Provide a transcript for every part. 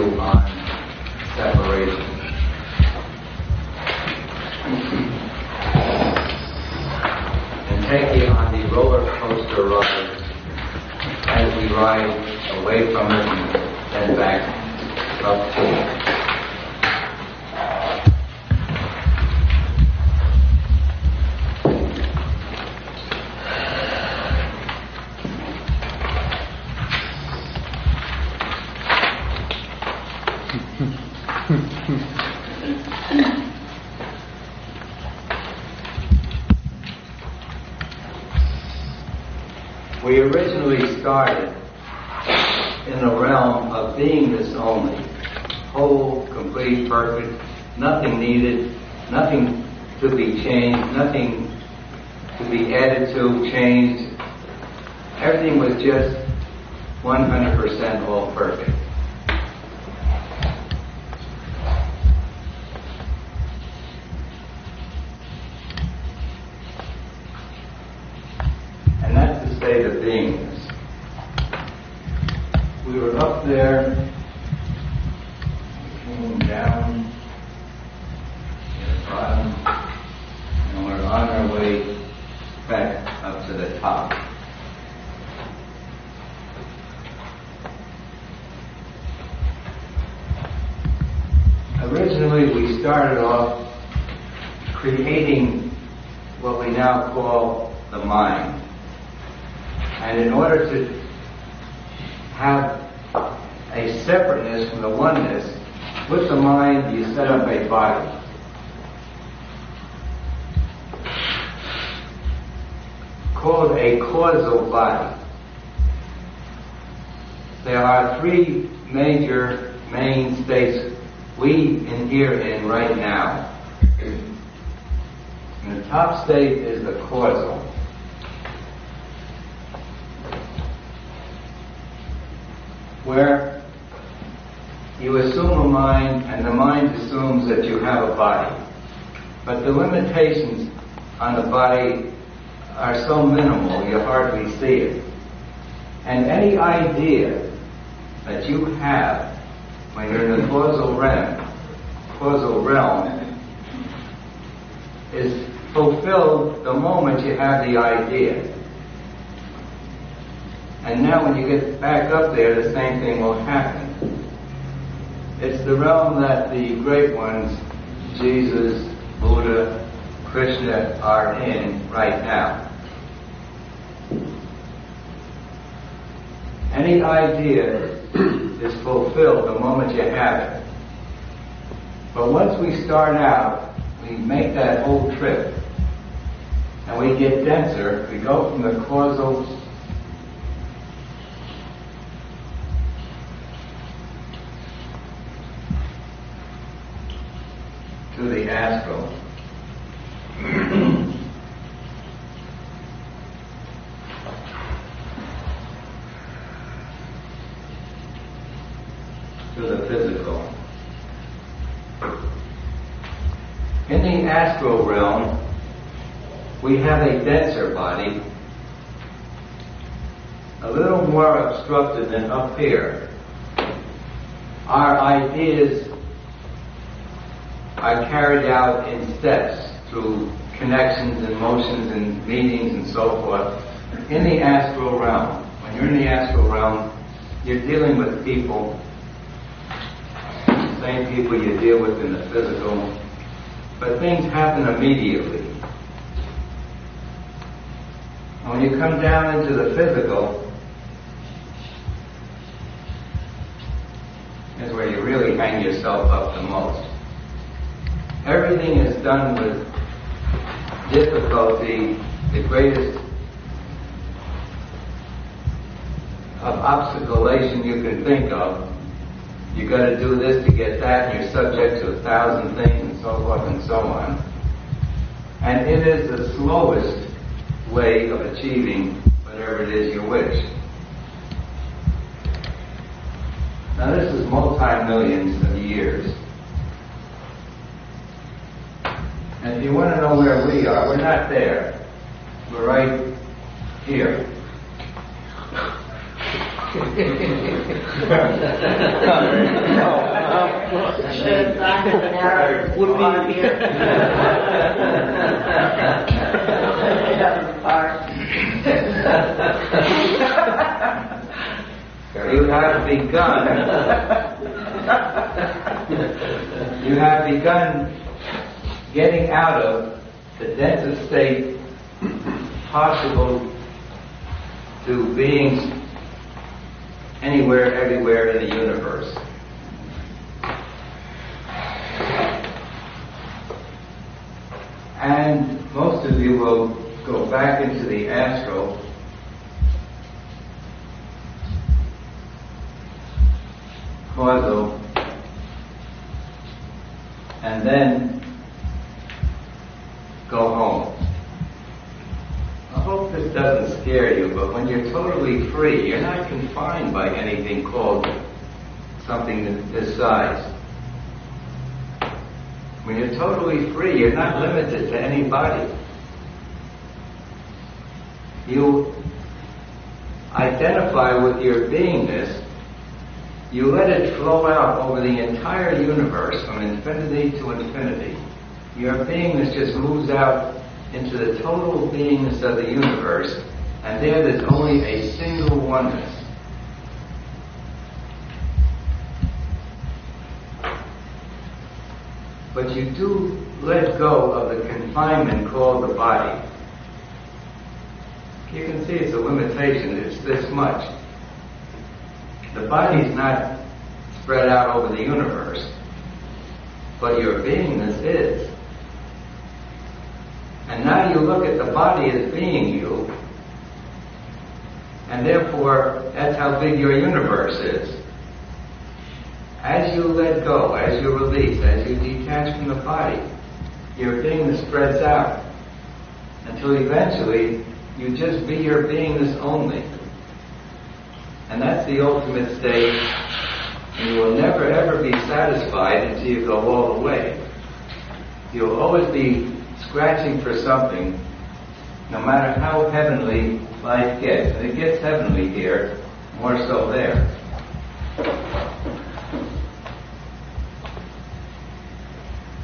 view on separation. And take you on the roller coaster ride as we ride away from it and then back up to it. We originally started in the realm of beingness only, whole, complete, perfect, nothing needed, nothing to be changed, nothing to be added to, changed. Everything was just 100% all perfect. And that's the state of beingness. We were up there, we came down to the bottom, and we're on our way back up to the top. Originally, we started off creating what we now call the mind. And in order to have a separateness from the oneness, with the mind you set up a body. Called a causal body. There are three major main states we inhere in right now. And the top state is the causal. Where you assume a mind and the mind assumes that you have a body. But the limitations on the body are so minimal you hardly see it. And any idea that you have when you're in the causal realm is fulfilled the moment you have the idea. And now when you get back up there, the same thing will happen. It's the realm that the great ones, Jesus, Buddha, Krishna, are in right now. Any idea is fulfilled the moment you have it. But once we start out, we make that whole trip, and we get denser. We go from the causal to the astral. To the physical. In the astral realm, we have a denser body, a little more obstructed than up here. Our ideas are carried out in steps through connections and motions and meetings and so forth. In the astral realm, when you're in the astral realm, you're dealing with people, the same people you deal with in the physical, but things happen immediately. And when you come down into the physical, is where you really hang yourself up the most. Everything is done with difficulty, the greatest of obstaculation you can think of. You got to do this to get that, and you're subject to 1,000 things, and so forth and so on. And it is the slowest way of achieving whatever it is you wish. Now this is multi-millions of years. And if you want to know where we are, we're not there. We're right here. You have begun getting out of the densest state possible to beings anywhere, everywhere in the universe. And most of you will go back into the astral causal, and then go home. I hope this doesn't scare you, but when you're totally free, you're not confined by anything called something this size. When you're totally free, you're not limited to anybody. You identify with your beingness. You let it flow out over the entire universe from infinity to infinity. Your beingness just moves out into the total beingness of the universe, and there's only a single oneness. But you do let go of the confinement called the body. You can see it's a limitation. It's this much. The body's not spread out over the universe, but your beingness is. And now you look at the body as being you, and therefore that's how big your universe is. As you let go, as you release, as you detach from the body, your beingness spreads out until eventually you just be your beingness only. And that's the ultimate state, and you will never ever be satisfied until you go all the way. You'll always be scratching for something, no matter how heavenly life gets. And it gets heavenly here, more so there.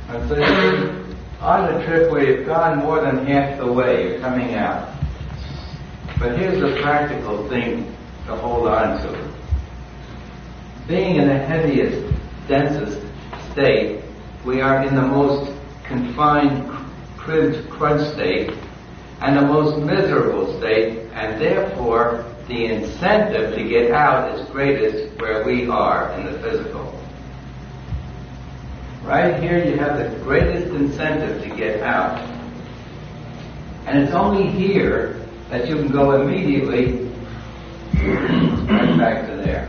And so you're on a trip where you've gone more than half the way, you're coming out. But here's the practical thing to hold on to. Being in the heaviest, densest state, we are in the most confined, cribbed, crunch state, and the most miserable state, and therefore the incentive to get out is greatest where we are in the physical. Right here you have the greatest incentive to get out. And it's only here that you can go immediately right back to there.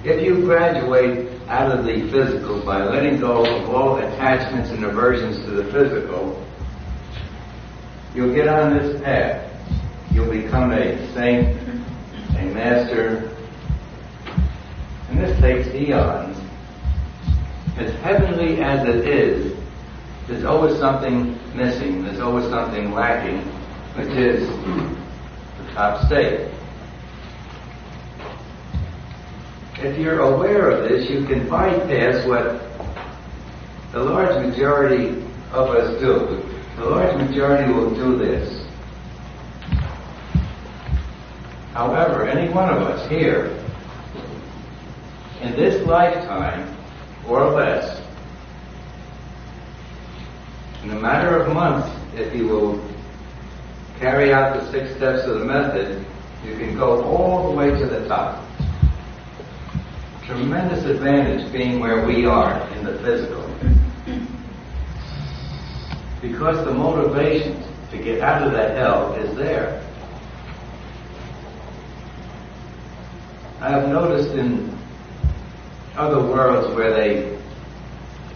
If you graduate out of the physical by letting go of all attachments and aversions to the physical, you'll get on this path. You'll become a saint, a master, and this takes eons. As heavenly as it is, there's always something missing, there's always something lacking, which is the top state. If you're aware of this, you can bypass what the large majority of us do. The large majority will do this. However, any one of us here, in this lifetime, or less, in a matter of months, if you will carry out the 6 steps of the method, you can go all the way to the top. Tremendous advantage being where we are in the physical. Because the motivation to get out of that hell is there. I have noticed in other worlds where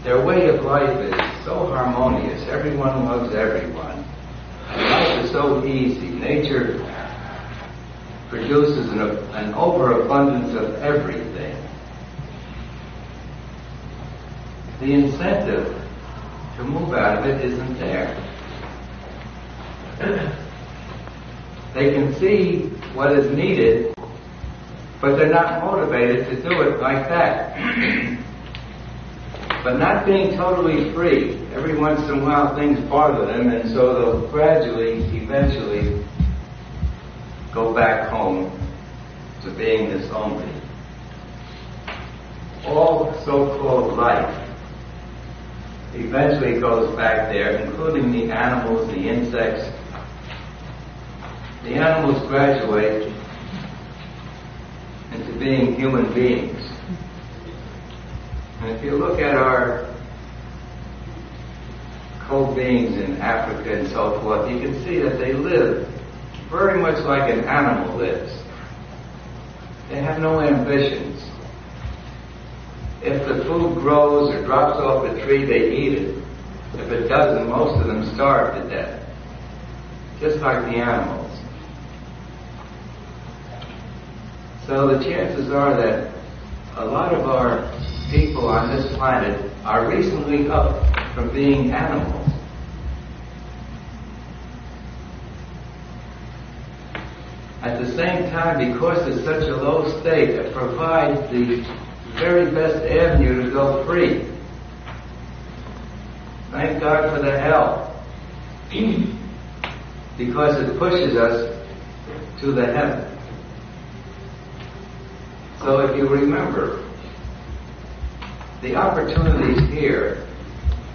their way of life is so harmonious. Everyone loves everyone. And life is so easy. Nature produces an overabundance of everything. The incentive to move out of it isn't there. They can see what is needed, but they're not motivated to do it like that. But not being totally free, every once in a while things bother them, and so they'll gradually, eventually, go back home to being this only. All so-called life eventually goes back there, including the animals, the insects. The animals graduate into being human beings. And if you look at our co-beings in Africa and so forth, you can see that they live very much like an animal lives. They have no ambitions. If the food grows or drops off a tree, they eat it. If it doesn't, most of them starve to death. Just like the animals. So the chances are that a lot of our people on this planet are recently up from being animals. At the same time, because it's such a low state, it provides the very best avenue to go free. Thank God for the hell. Because it pushes us to the heaven. So if you remember, the opportunities here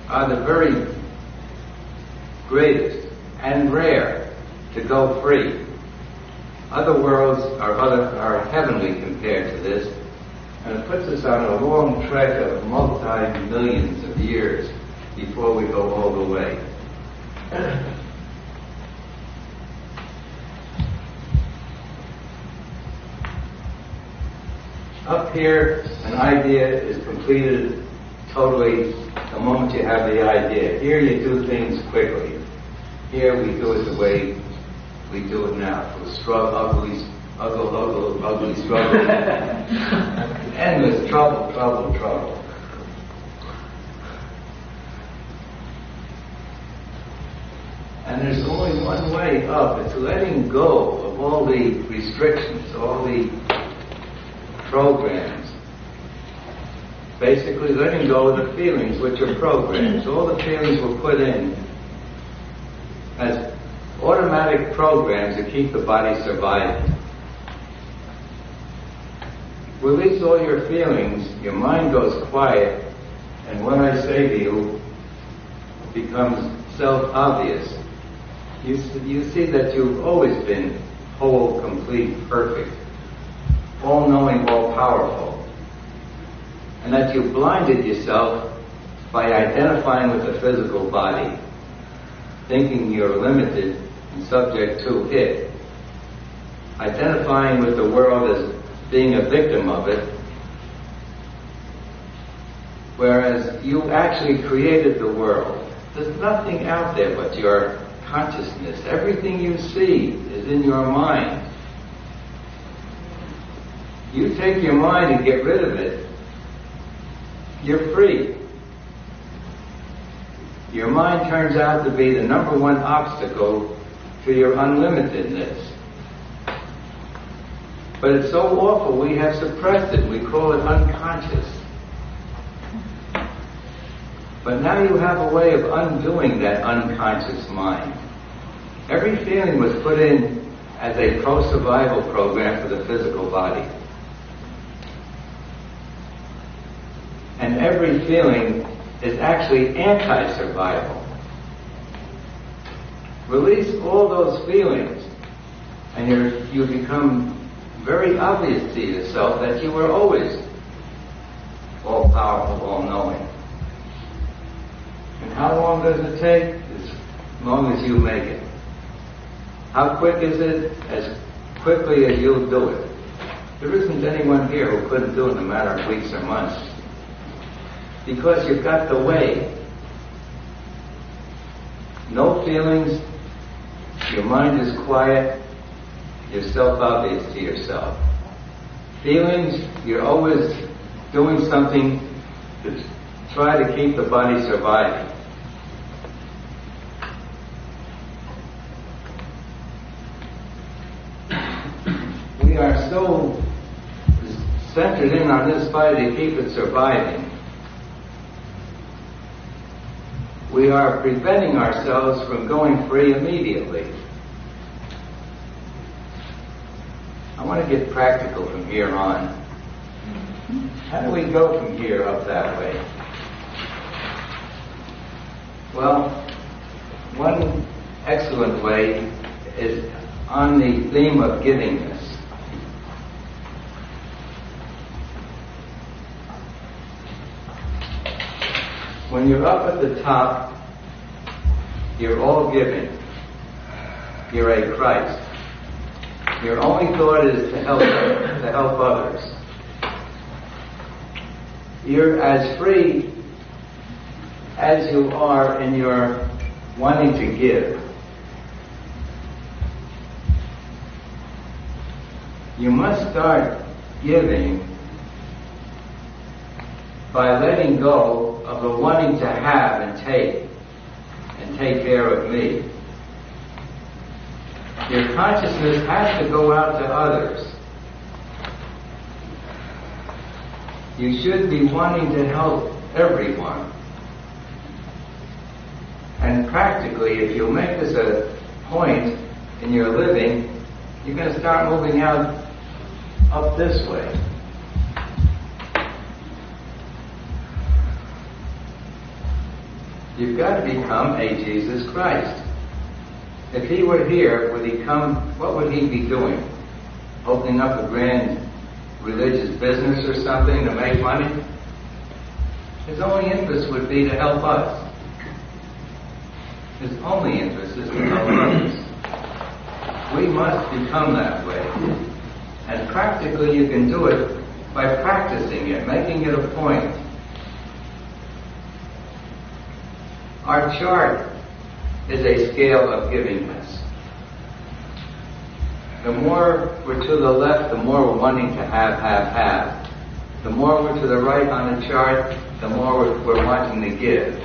are the very greatest and rare to go free. Other worlds are heavenly compared to this, and it puts us on a long trek of multi-millions of years before we go all the way. Up here, an idea is completed totally the moment you have the idea. Here you do things quickly. Here we do it the way we do it now. Ugly struggle. Endless trouble. And there's only one way up. It's letting go of all the restrictions, all the programs. Basically letting go of the feelings which are programs. All the feelings were put in as automatic programs to keep the body surviving. Release all your feelings, your mind goes quiet, and what I say to you becomes self-obvious. You see that you've always been whole, complete, perfect, all-knowing, all-powerful, and that you blinded yourself by identifying with the physical body, thinking you're limited and subject to it, identifying with the world as being a victim of it, whereas you actually created the world. There's nothing out there but your consciousness. Everything you see is in your mind. You take your mind and get rid of it, you're free. Your mind turns out to be the number one obstacle to your unlimitedness. But it's so awful, we have suppressed it. We call it unconscious. But now you have a way of undoing that unconscious mind. Every feeling was put in as a pro-survival program for the physical body. And every feeling is actually anti-survival. Release all those feelings, and you become very obvious to yourself that you were always all-powerful, all-knowing. And how long does it take? As long as you make it. How quick is it? As quickly as you'll do it. There isn't anyone here who couldn't do it in a matter of weeks or months. Because you've got the way. No feelings, your mind is quiet, you're self-obvious to yourself. Feelings, you're always doing something to try to keep the body surviving. centered in on this body to keep it surviving, we are preventing ourselves from going free immediately. I want to get practical from here on. How do we go from here up that way? Well, one excellent way is on the theme of givingness. When you're up at the top, you're all giving. You're a Christ. Your only thought is to help others. You're as free as you are in your wanting to give. You must start giving by letting go of the wanting to have and take care of me. Your consciousness has to go out to others. You should be wanting to help everyone. And practically, if you make this a point in your living, you're going to start moving out up this way. You've got to become a Jesus Christ. If he were here, would he come, what would he be doing? Opening up a grand religious business or something to make money? His only interest would be to help us. His only interest is to help others. We must become that way. And practically you can do it by practicing it, making it a point. Our chart is a scale of givingness. The more we're to the left, the more we're wanting to have. The more we're to the right on the chart, the more we're wanting to give.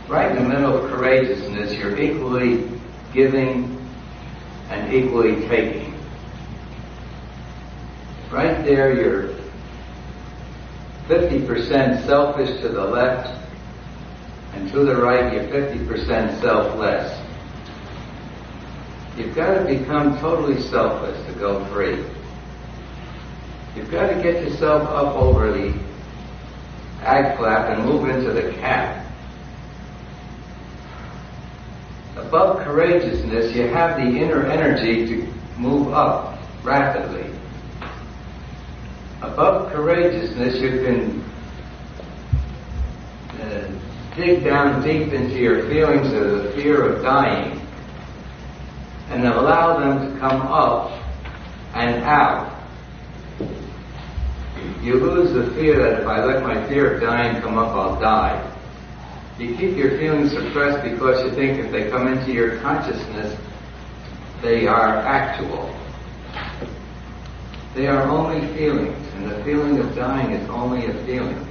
Right in the middle of courageousness, you're equally giving and equally taking. Right there, you're 50% selfish to the left, and to the right, you're 50% selfless. You've got to become totally selfless to go free. You've got to get yourself up over the ag flap and move into the cap. Above courageousness, you have the inner energy to move up rapidly. Above courageousness, you can dig down deep into your feelings of the fear of dying and allow them to come up and out. You lose the fear that if I let my fear of dying come up, I'll die. You keep your feelings suppressed because you think if they come into your consciousness, they are actual. They are only feelings, and the feeling of dying is only a feeling.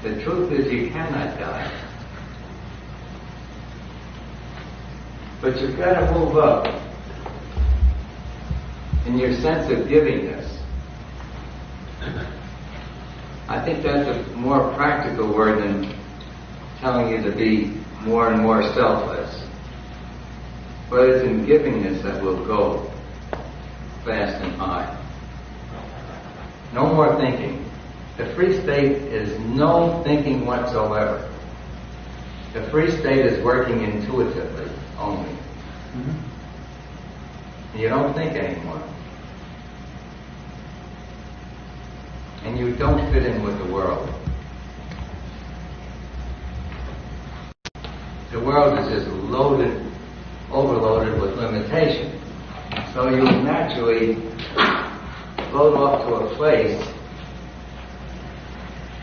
The truth is you cannot die. But you've got to move up in your sense of givingness. I think that's a more practical word than telling you to be more and more selfless. But it's in givingness that will go fast and high. No more thinking. The free state is no thinking whatsoever. The free state is working intuitively only. You don't think anymore. And you don't fit in with the world. The world is just overloaded with limitation. So you naturally float off to a place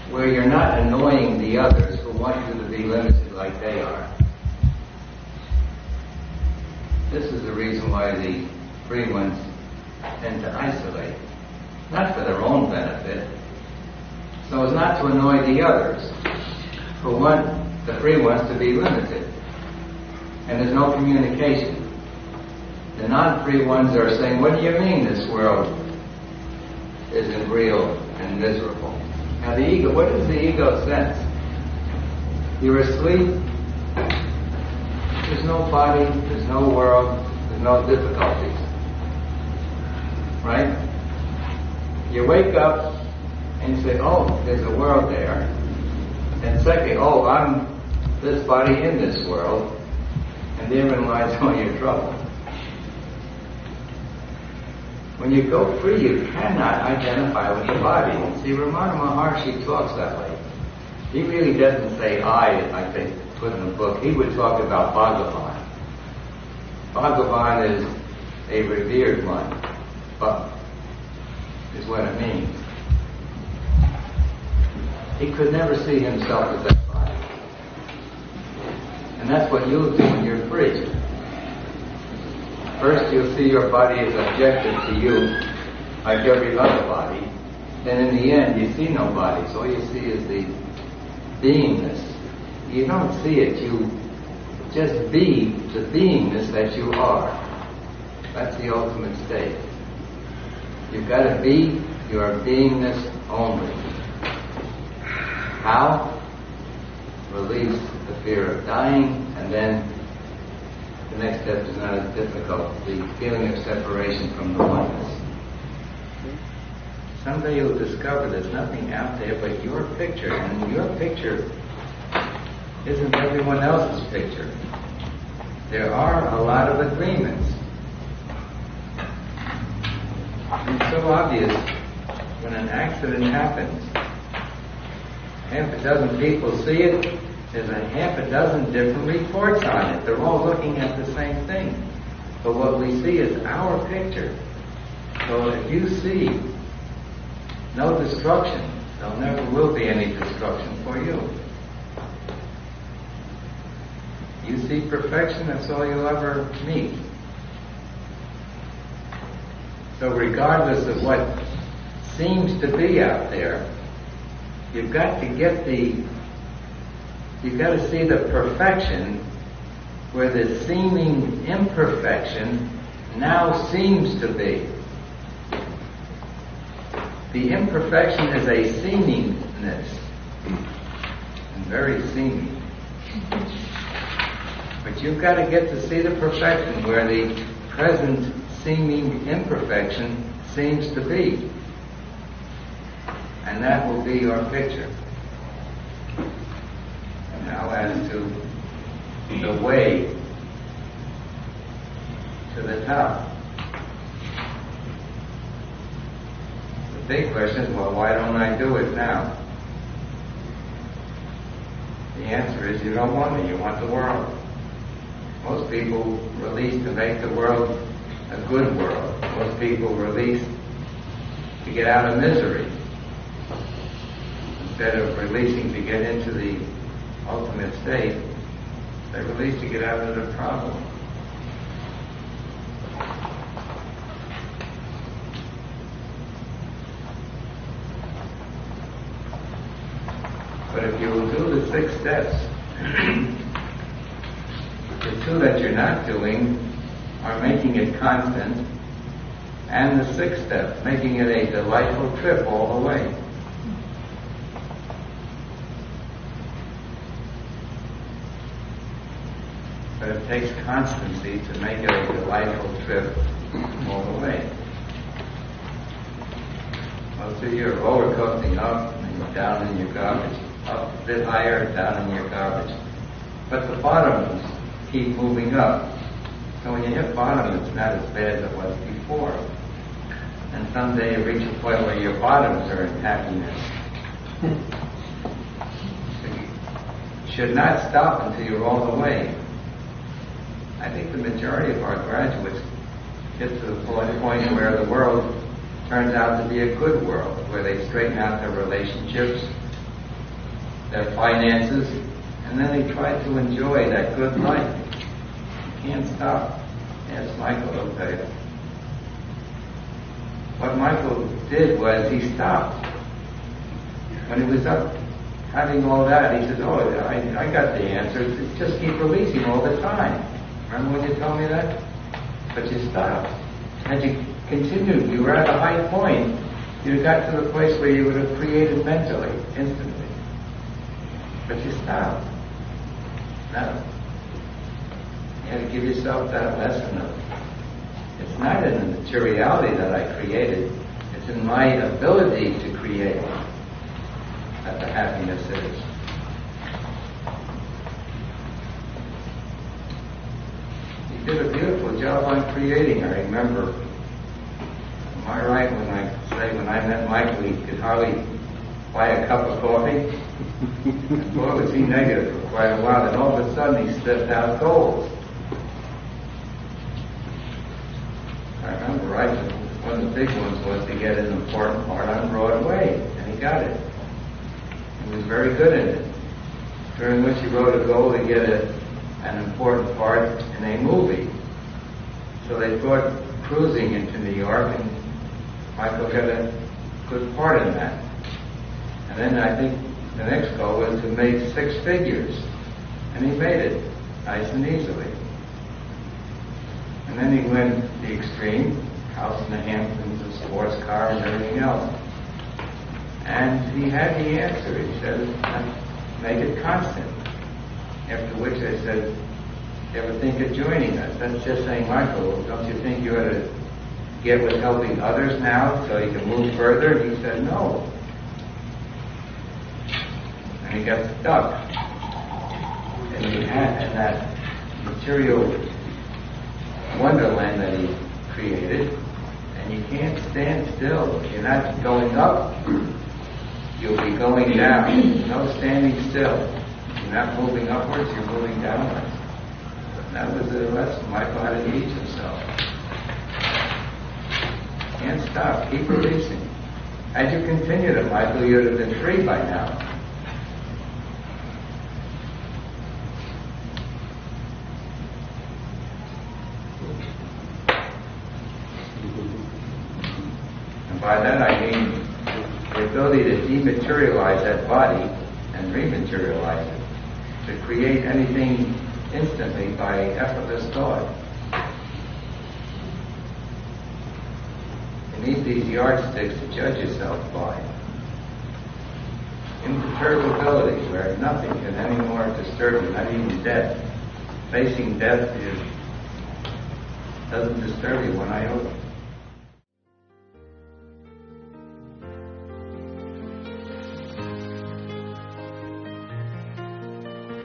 where you're not annoying the others who want you to be limited like they are. This is the reason why the free ones tend to isolate. Not for their own benefit, so as not to annoy the others who want the free ones to be limited. And there's no communication. The non-free ones are saying, what do you mean this world isn't real and miserable. Now the ego, what does the ego sense? You're asleep, there's no body, there's no world, there's no difficulties. Right? You wake up and you say, oh, there's a world there. And second, oh, I'm this body in this world. And therein lies all your trouble. When you go free, you cannot identify with the body. See, Ramana Maharshi talks that way. He really doesn't say I think, put in the book. He would talk about Bhagavan. Bhagavan is a revered one, but is what it means. He could never see himself as that body. And that's what you'll do when you're free. First you'll see your body as objective to you, like every other body. Then in the end you see no body, so all you see is the beingness. You don't see it, you just be the beingness that you are. That's the ultimate state. You've got to be your beingness only. How? Release the fear of dying, and then the next step is not as difficult, the feeling of separation from the oneness. Someday you'll discover there's nothing out there but your picture, and your picture isn't everyone else's picture. There are a lot of agreements. It's so obvious when an accident happens. Half a dozen people see it, there's a half a dozen different reports on it. They're all looking at the same thing. But what we see is our picture. So if you see no destruction, there never will be any destruction for you. You see perfection, that's all you'll ever meet. So regardless of what seems to be out there, you've got to see the perfection where the seeming imperfection now seems to be. The imperfection is a seemingness, and very seeming. But you've got to get to see the perfection where the present seeming imperfection seems to be. And that will be your picture. And now as to the way to the top. The big question is, well, why don't I do it now? The answer is you don't want it, you want the world. Most people release to make the world a good world. Most people release to get out of misery, instead of releasing to get into the ultimate state. They release to get out of the problem. But if you will do the 6 steps, the 2 that you're not doing are making it constant, and the 6th step, making it a delightful trip all the way. But it takes constancy to make it a delightful trip all the way. Most of you are roller coasting up and down in your garbage, up a bit higher, down in your garbage. But the bottoms keep moving up. So when you hit bottom, it's not as bad as it was before. And someday you reach a point where your bottoms are in happiness. So you should not stop until you're all the way. I think the majority of our graduates get to the point where the world turns out to be a good world, where they straighten out their relationships, their finances, and then they try to enjoy that good life. You can't stop. Yes, Michael will tell you. What Michael did was he stopped. When he was up having all that, he said, oh, I got the answer. Just keep releasing all the time. Remember when you told me that? But you stopped. And you continued. You were at a high point, you'd have got to the place where you would have created mentally, instantly. But you stopped. No. You had to give yourself that lesson of, it's not in the materiality that I created, it's in my ability to create that the happiness is. You did a beautiful job on creating, I remember. Am I right when I say when I met Michael, he could hardly buy a cup of coffee? And boy, was he negative for quite a while, and all of a sudden he stepped out goals. I remember one of the big ones was to get an important part on Broadway, and he got it. He was very good in it. During which he wrote a goal to get an important part in a movie. So they brought cruising into New York, and Michael got a good part in that. And then I think the next goal was to make 6 figures, and he made it nice and easily. And then he went the extreme, house in the Hamptons, a sports car, and everything else. And he had the answer. He said, make it constant. After which I said, you ever think of joining us? That's just saying, Michael, don't you think you ought to get with helping others now so you can move further? And he said, no. And he got stuck. And he had in that material wonderland that he created, and you can't stand still. If you're not going up, you'll be going down. No standing still. If you're not moving upwards, you're moving downwards. And that was the lesson Michael had to teach himself. Can't stop. Keep releasing. Had you continued it, Michael, you'd have been free by now. By that I mean the ability to dematerialize that body and rematerialize it, to create anything instantly by effortless thought. You need these yardsticks to judge yourself by. Imperturbability, where nothing can anymore disturb you, not even death. Facing death doesn't disturb you one iota.